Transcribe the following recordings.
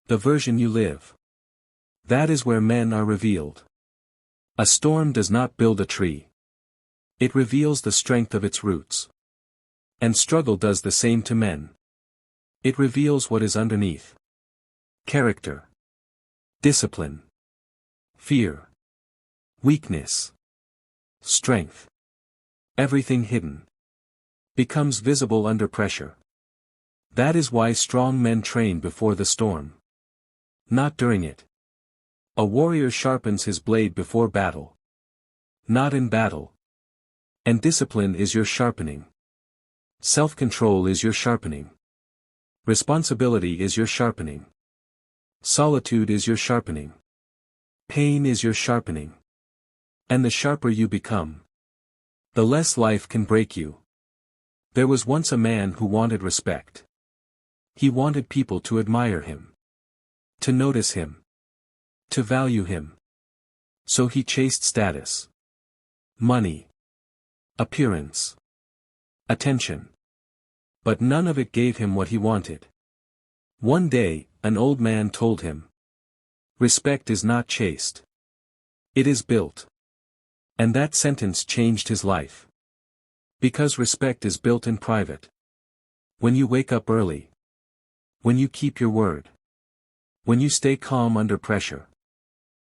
The version you live. That is where men are revealed. A storm does not build a tree. It reveals the strength of its roots. And struggle does the same to men. It reveals what is underneath. Character. Discipline. Fear. Weakness. Strength. Everything hidden becomes visible under pressure. That is why strong men train before the storm. Not during it. A warrior sharpens his blade before battle. Not in battle. And discipline is your sharpening. Self-control is your sharpening. Responsibility is your sharpening. Solitude is your sharpening. Pain is your sharpening. And the sharper you become, the less life can break you. There was once a man who wanted respect. He wanted people to admire him. To notice him. To value him. So he chased status. Money. Appearance. Attention. But none of it gave him what he wanted. One day, an old man told him, "Respect is not chased. It is built." And that sentence changed his life. Because respect is built in private. When you wake up early. When you keep your word. When you stay calm under pressure.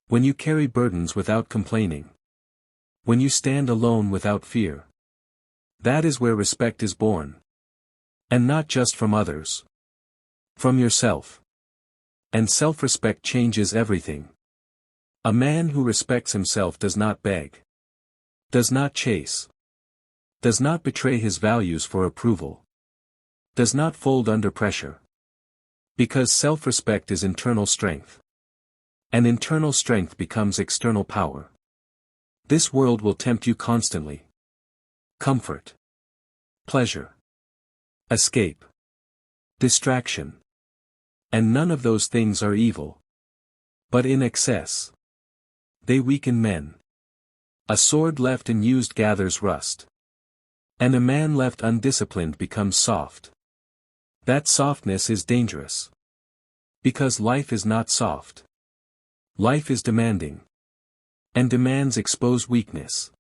When you carry burdens without complaining. When you stand alone without fear. That is where respect is born. And not just from others. From yourself. And self-respect changes everything. A man who respects himself does not beg. Does not chase. Does not betray his values for approval. Does not fold under pressure. Because self-respect is internal strength. And internal strength becomes external power. This world will tempt you constantly. Comfort. Pleasure. Escape. Distraction. And none of those things are evil. But in excess, they weaken men. A sword left unused gathers rust. And a man left undisciplined becomes soft. That softness is dangerous. Because life is not soft. Life is demanding. And demands expose weakness.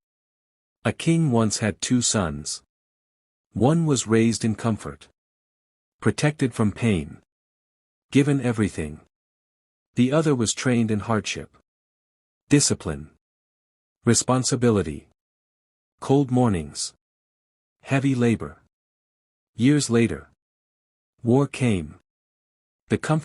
A king once had 2 sons. One was raised in comfort. Protected from pain. Given everything. The other was trained in hardship. Discipline. Responsibility. Cold mornings. Heavy labor. Years later. War came. The comfort